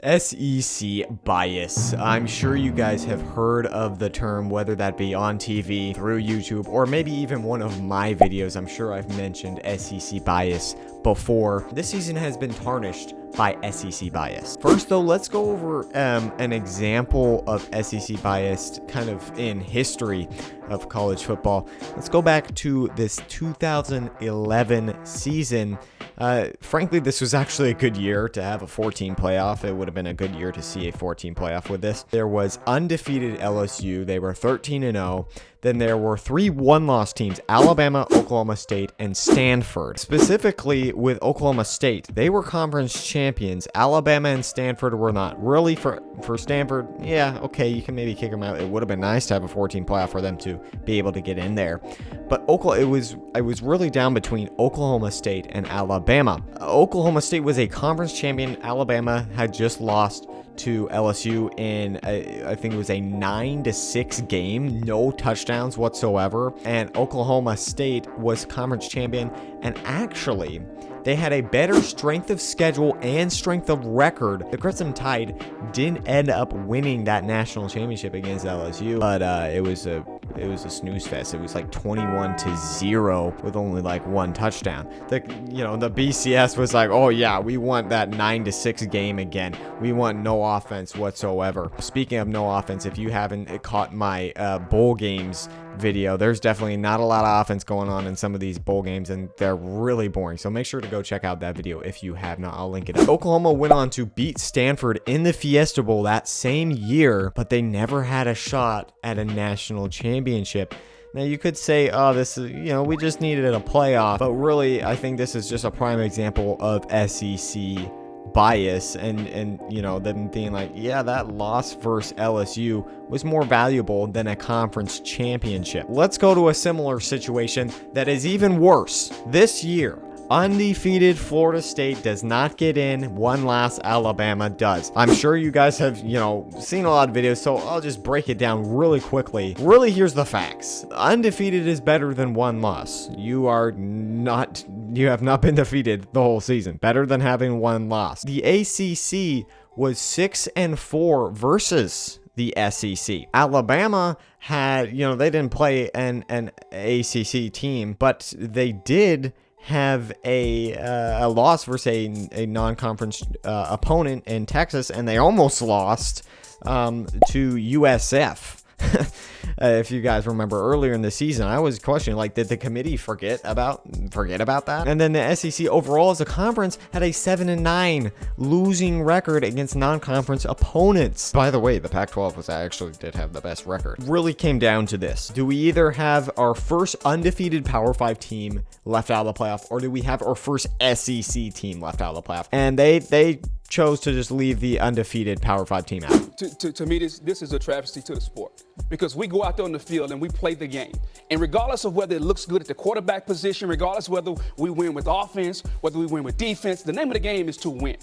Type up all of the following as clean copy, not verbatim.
SEC bias. I'm sure you guys have heard of the term, whether that be on TV, through YouTube, or maybe even one of my videos. I'm sure I've mentioned SEC bias before. This season has been tarnished by SEC bias. First though, let's go over an example of SEC bias kind of in history of college football. Let's go back to this 2011 season. Frankly, this was actually a good year to have a 14 playoff. It would have been a good year to see a 14 playoff with this. There was undefeated LSU. They were 13-0. Then there were 3 one-loss teams: Alabama, Oklahoma State, and Stanford. Specifically with Oklahoma State, they were conference champions. Alabama and Stanford were not. Really, for Stanford, yeah, okay, you can maybe kick them out. It would have been nice to have a 14 playoff for them to be able to get in there. But I was really down between Oklahoma State and Alabama. Oklahoma State was a conference champion. Alabama had just lost to LSU in I think it was a 9-6 game, no touchdowns whatsoever, and Oklahoma State was conference champion, and actually they had a better strength of schedule and strength of record. The Crimson Tide didn't end up winning that national championship against LSU, but it was a snooze fest. It was like 21-0 with only like 1 touchdown. The BCS was like, oh yeah, we want that 9-6 game again. We want no offense whatsoever. Speaking of no offense, if you haven't caught my bowl games video, there's definitely not a lot of offense going on in some of these bowl games, and they're really boring. So make sure to go check out that video if you have not. I'll link it up. Oklahoma went on to beat Stanford in the Fiesta Bowl that same year, but they never had a shot at a national championship. Now you could say, oh, this is, we just needed a playoff, but really I think this is just a prime example of SEC bias and them being like, yeah, that loss versus LSU was more valuable than a conference championship. Let's go to a similar situation that is even worse. This year, undefeated Florida State does not get in. One loss, Alabama does. I'm sure you guys have, seen a lot of videos, so I'll just break it down really quickly. Really, here's the facts. Undefeated is better than 1 loss. You have not been defeated the whole season. Better than having 1 loss. The ACC was 6-4 versus the SEC. Alabama had, they didn't play an ACC team, but they did have a loss versus a non-conference opponent in Texas, and they almost lost to USF. If you guys remember earlier in the season, I was questioning, like, did the committee forget about that? And then the SEC overall as a conference had a 7-9 losing record against non-conference opponents. By the way, the Pac-12 did have the best record. Really came down to this: do we either have our first undefeated Power 5 team left out of the playoff, or do we have our first SEC team left out of the playoff? And they chose to just leave the undefeated Power 5 team out. To me, this is a travesty to the sport, because we go out there on the field and we play the game. And regardless of whether it looks good at the quarterback position, regardless of whether we win with offense, whether we win with defense, the name of the game is to win.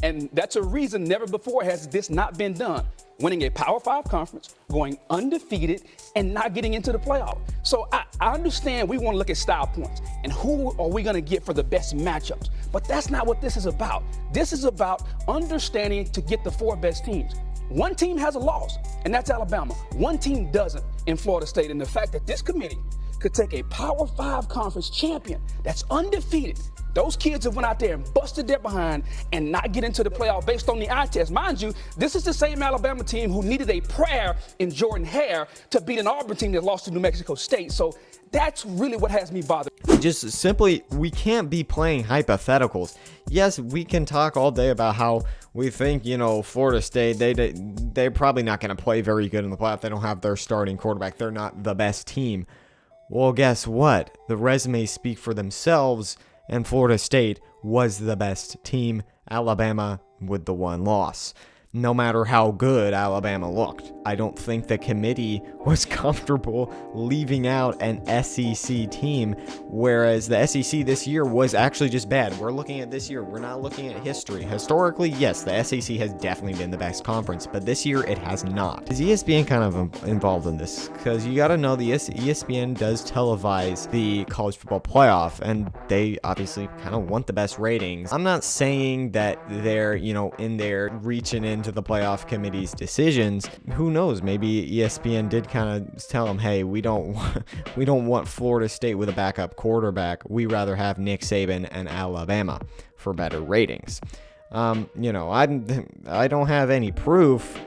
And that's a reason never before has this not been done. Winning a Power 5 conference, going undefeated, and not getting into the playoff. So I understand we want to look at style points and who are we going to get for the best matchups. But that's not what this is about. This is about understanding to get the 4 best teams. One team has a loss, and that's Alabama. One team doesn't in Florida State. And the fact that this committee could take a Power 5 conference champion that's undefeated, those kids have went out there and busted their behind and not get into the playoff based on the eye test. Mind you, this is the same Alabama team who needed a prayer in Jordan Hare to beat an Auburn team that lost to New Mexico State. So that's really what has me bothered. Just simply, we can't be playing hypotheticals. Yes, we can talk all day about how we think, Florida State, they're probably not going to play very good in the playoff. They don't have their starting quarterback. They're not the best team. Well, guess what? The resumes speak for themselves, and Florida State was the best team. Alabama with the 1 loss. no matter how good Alabama looked. I don't think the committee was comfortable leaving out an SEC team, whereas the SEC this year was actually just bad. We're looking at this year. We're not looking at history. Historically, yes, the SEC has definitely been the best conference, but this year it has not. Is ESPN kind of involved in this? Because you got to know the ESPN does televise the college football playoff, and they obviously kind of want the best ratings. I'm not saying that they're, in there reaching into the playoff committee's decisions. Who knows? Maybe ESPN did kind of tell them, hey, we don't want Florida State with a backup quarterback. We rather have Nick Saban and Alabama for better ratings. I don't have any proof,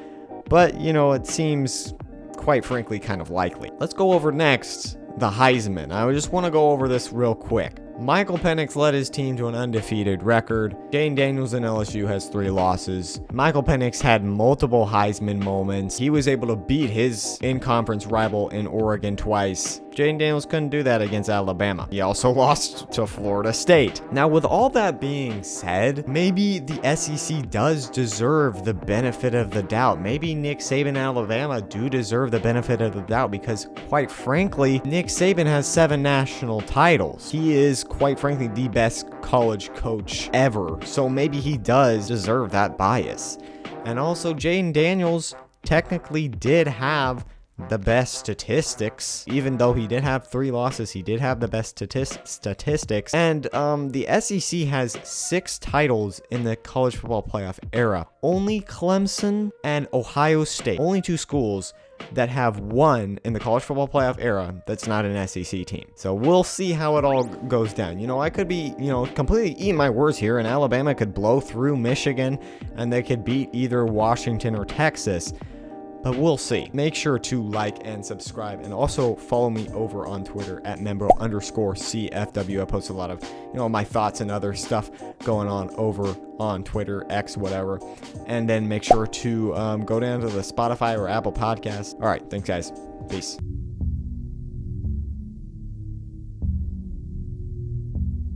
but it seems quite frankly kind of likely. Let's go over next the Heisman. I just want to go over this real quick. Michael Penix led his team to an undefeated record. Jayden Daniels in LSU has 3 losses. Michael Penix had multiple Heisman moments. He was able to beat his in-conference rival in Oregon twice. Jayden Daniels couldn't do that against Alabama. He also lost to Florida State. Now, with all that being said, maybe the SEC does deserve the benefit of the doubt. Maybe Nick Saban and Alabama do deserve the benefit of the doubt because, quite frankly, Nick Saban has 7 national titles. He is, quite frankly, the best college coach ever. So maybe he does deserve that bias. And also, Jayden Daniels technically did have the best statistics. Even though he did have 3 losses, he did have the best statistics. And the SEC has 6 titles in the college football playoff era. Only Clemson and Ohio State, only 2 schools that have won in the college football playoff era that's not an SEC team. So we'll see how it all goes down. I could be, completely eating my words here, and Alabama could blow through Michigan and they could beat either Washington or Texas. But we'll see. Make sure to like and subscribe, and also follow me over on Twitter at Membro_CFW. I post a lot of, my thoughts and other stuff going on over on Twitter, X, whatever. And then make sure to go down to the Spotify or Apple Podcast. All right. Thanks, guys. Peace.